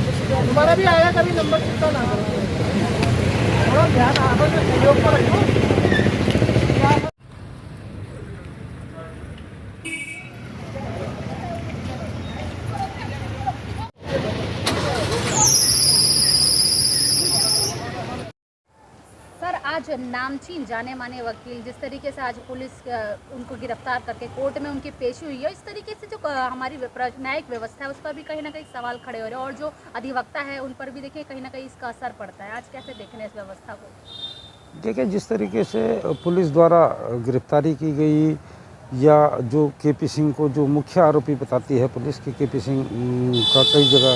तुम्हारा भी आएगा कभी नंबर, चिंता ना करो, थोड़ा ध्यान आपस में सहयोग पर रखो। सर, आज नामचीन जाने माने वकील जिस तरीके से आज पुलिस उनको गिरफ्तार करके कोर्ट में उनकी पेशी हुई है, इस तरीके से जो हमारी न्यायिक व्यवस्था है उस पर भी कहीं ना कहीं सवाल खड़े हो रहे हैं, और जो अधिवक्ता है उन पर भी देखिए कहीं ना कहीं इसका असर पड़ता है। आज कैसे देख रहे हैं इस व्यवस्था को? देखिए, जिस तरीके से पुलिस द्वारा गिरफ्तारी की गई, या जो केपी सिंह को जो मुख्य आरोपी बताती है पुलिस की, केपी सिंह का कई जगह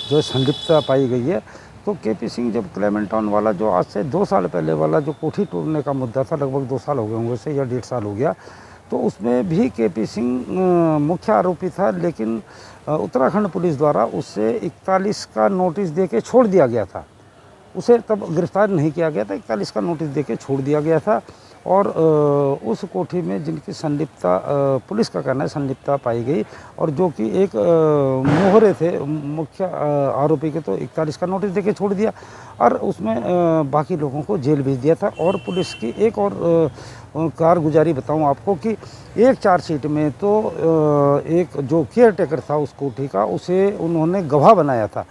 जो संलिप्तता पाई गई है। तो केपी सिंह जब क्लेमेंट टाउन वाला जो आज से 2 साल पहले वाला जो कोठी तोड़ने का मुद्दा था, लगभग 2 साल हो गए होंगे से, या 1.5 साल हो गया, तो उसमें भी केपी सिंह मुख्य आरोपी था। लेकिन उत्तराखंड पुलिस द्वारा उससे 41 का नोटिस दे के छोड़ दिया गया था। उसे तब गिरफ्तार नहीं किया गया था, 41 का नोटिस देके छोड़ दिया गया था। और उस कोठी में जिनकी संलिप्तता, पुलिस का कहना है संलिप्तता पाई गई, और जो कि एक मोहरे थे मुख्य आरोपी के, तो 41 का नोटिस देके छोड़ दिया, और उसमें बाकी लोगों को जेल भेज दिया था। और पुलिस की एक और कारगुजारी बताऊं आपको कि एक चार्जशीट में तो एक जो केयर टेकर था उस कोठी का, उसे उन्होंने गवाह बनाया था,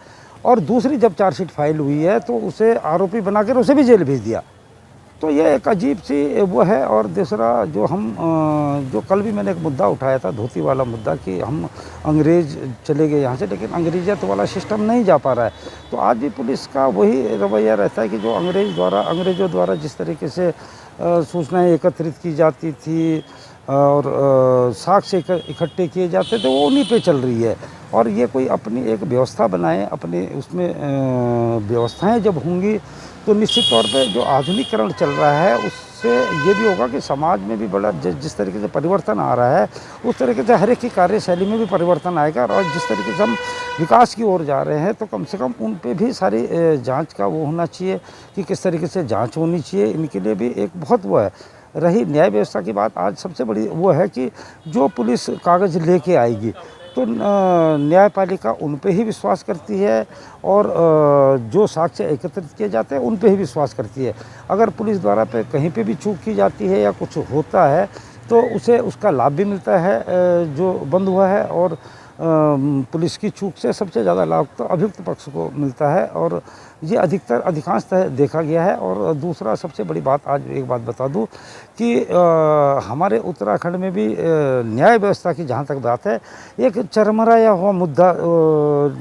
और दूसरी जब चार्जशीट फाइल हुई है तो उसे आरोपी बनाकर उसे भी जेल भेज दिया। तो ये एक अजीब सी वो है। और दूसरा जो हम जो कल भी मैंने एक मुद्दा उठाया था, धोती वाला मुद्दा, कि हम अंग्रेज़ चले गए यहाँ से, लेकिन अंग्रेजियत वाला सिस्टम नहीं जा पा रहा है। तो आज भी पुलिस का वही रवैया रहता है कि जो अंग्रेज़ों द्वारा जिस तरीके से सूचनाएँ एकत्रित की जाती थी और साक्ष्य इकट्ठे किए जाते थे, वो उन्हीं पे चल रही है। और ये कोई अपनी एक व्यवस्था बनाए, अपने उसमें व्यवस्थाएं जब होंगी तो निश्चित तौर पे जो आधुनिकीकरण चल रहा है उससे ये भी होगा कि समाज में भी बड़ा जिस तरीके से परिवर्तन आ रहा है, उस तरीके से हर एक की कार्यशैली में भी परिवर्तन आएगा। और जिस तरीके से हम विकास की ओर जा रहे हैं, तो कम से कम उन पे भी सारी जांच का वो होना चाहिए कि किस तरीके से जांच होनी चाहिए। इनके लिए भी एक बहुत वो है। रही न्याय व्यवस्था की बात, आज सबसे बड़ी वो है कि जो पुलिस कागज़ लेके आएगी तो न्यायपालिका उन पे ही विश्वास करती है, और जो साक्ष्य एकत्रित किए जाते हैं उन पे ही विश्वास करती है। अगर पुलिस द्वारा पे कहीं पे भी चूक की जाती है या कुछ होता है तो उसे उसका लाभ भी मिलता है जो बंद हुआ है, और पुलिस की चूक से सबसे ज़्यादा लाभ तो अभियुक्त पक्ष को मिलता है, और ये अधिकांशतः देखा गया है। और दूसरा सबसे बड़ी बात, आज एक बात बता दूं कि हमारे उत्तराखंड में भी न्याय व्यवस्था की जहाँ तक बात है, एक चरमराया हुआ मुद्दा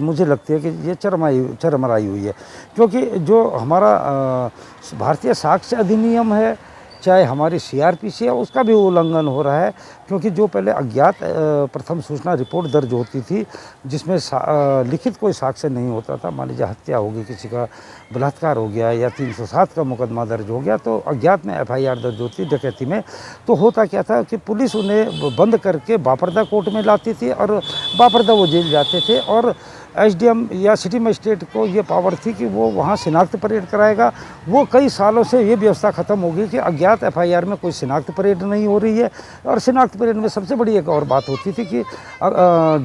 मुझे लगती है कि ये चरमराई हुई है। क्योंकि जो हमारा भारतीय साक्ष्य अधिनियम है, चाहे हमारी सीआरपीसी है, उसका भी उल्लंघन हो रहा है। क्योंकि जो पहले अज्ञात प्रथम सूचना रिपोर्ट दर्ज होती थी, जिसमें लिखित कोई साक्ष्य नहीं होता था, मान लीजिए हत्या हो गई, किसी का बलात्कार हो गया या 307 का मुकदमा दर्ज हो गया, तो अज्ञात में एफआईआर दर्ज होती डकैती में। तो होता क्या था कि पुलिस उन्हें बंद करके बापरदा कोर्ट में लाती थी, और बापरदा वो जेल जाते थे, और एसडीएम या सिटी मजिस्ट्रेट को ये पावर थी कि वो वहाँ शिनाख्त परेड कराएगा। वो कई सालों से ये व्यवस्था ख़त्म हो गई कि अज्ञात एफआईआर में कोई शिनाख्त परेड नहीं हो रही है। और शिनाख्त परेड में सबसे बड़ी एक और बात होती थी कि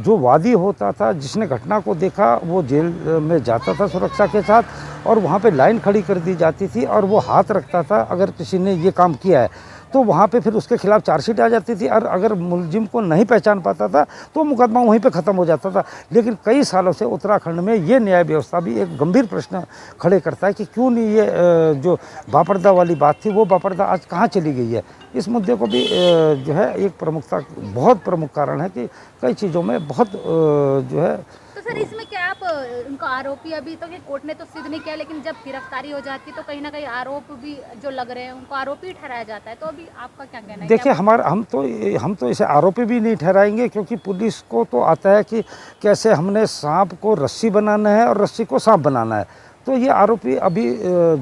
जो वादी होता था, जिसने घटना को देखा, वो जेल में जाता था सुरक्षा के साथ, और वहाँ पे लाइन खड़ी कर दी जाती थी, और वो हाथ रखता था अगर किसी ने ये काम किया है, तो वहाँ पे फिर उसके खिलाफ चार्जशीट आ जाती थी, और अगर मुलजिम को नहीं पहचान पाता था तो मुकदमा वहीं पे ख़त्म हो जाता था। लेकिन कई सालों से उत्तराखंड में ये न्याय व्यवस्था भी एक गंभीर प्रश्न खड़े करता है कि क्यों नहीं ये जो बापरदा वाली बात थी, वो बापरदा आज कहाँ चली गई है। इस मुद्दे को भी जो है एक बहुत प्रमुख कारण है कि कई चीज़ों में बहुत जो है। तो सर, इसमें क्या आप उनको आरोपी, अभी तो कोर्ट ने तो सिद्ध नहीं किया, लेकिन जब गिरफ्तारी हो जाती है तो कहीं ना कहीं आरोप भी जो लग रहे हैं उनको आरोपी ठहराया जाता है, तो अभी आपका क्या कहना है? देखिए, हम तो इसे आरोपी भी नहीं ठहराएंगे, क्योंकि पुलिस को तो आता है कि कैसे हमने सांप को रस्सी बनाना है और रस्सी को सांप बनाना है। तो ये आरोपी अभी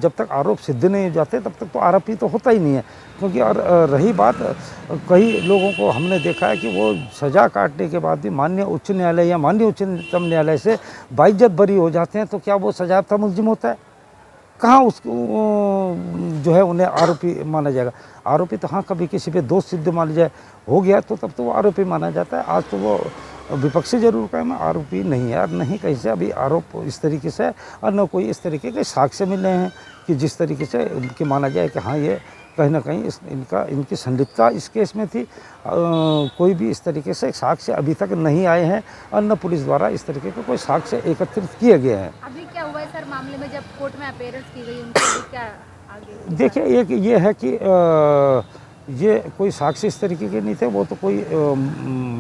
जब तक आरोप सिद्ध नहीं हो जाते तब तक तो आरोपी तो होता ही नहीं है। क्योंकि और रही बात, कई लोगों को हमने देखा है कि वो सज़ा काटने के बाद भी माननीय उच्च न्यायालय या माननीय उच्चतम न्यायालय से बाइज्जत बरी हो जाते हैं। तो क्या वो सजायाफ्ता मुलजिम होता है? कहाँ उसको जो है उन्हें आरोपी माना जाएगा? आरोपी तो हाँ, कभी किसी पे दोष सिद्ध मान जाए हो गया तो तब तो वो आरोपी माना जाता है। आज तो वो विपक्षी जरूर कहे मैं आरोपी नहीं है और नहीं कहीं से अभी आरोप इस तरीके से और न कोई इस तरीके के साक्ष्य मिले हैं कि जिस तरीके से कि माना जाए कि हाँ ये कहीं ना कहीं इनकी संलिप्तता इस केस में थी। कोई भी इस तरीके से साक्ष्य अभी तक नहीं आए हैं और न पुलिस द्वारा इस तरीके के कोई साक्ष्य एकत्रित किए गए हैं। अभी क्या हुआ है सर मामले में, जब कोर्ट में अपीयरेंस की गई उनकी अभी क्या आगे? देखिए एक ये है कि ये कोई साक्ष्य इस तरीके के नहीं थे, वो तो कोई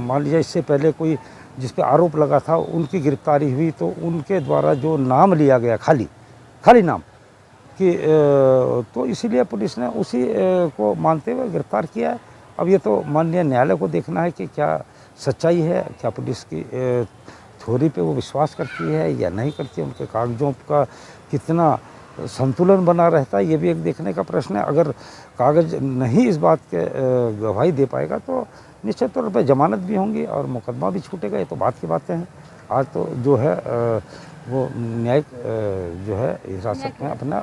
मान लीजिए इससे पहले कोई जिस पे आरोप लगा था उनकी गिरफ्तारी हुई तो उनके द्वारा जो नाम लिया गया खाली नाम कि तो इसीलिए पुलिस ने उसी को मानते हुए गिरफ्तार किया है। अब ये तो माननीय न्यायालय को देखना है कि क्या सच्चाई है, क्या पुलिस की थ्योरी पे वो विश्वास करती है या नहीं करती है, उनके कागजों का कितना संतुलन बना रहता है, ये भी एक देखने का प्रश्न है। अगर कागज नहीं इस बात के गवाही दे पाएगा तो निश्चित तौर पर जमानत भी होंगी और मुकदमा भी छूटेगा। ये तो बात की बातें हैं। आज तो जो है वो न्यायिक जो है हिरासत में अपना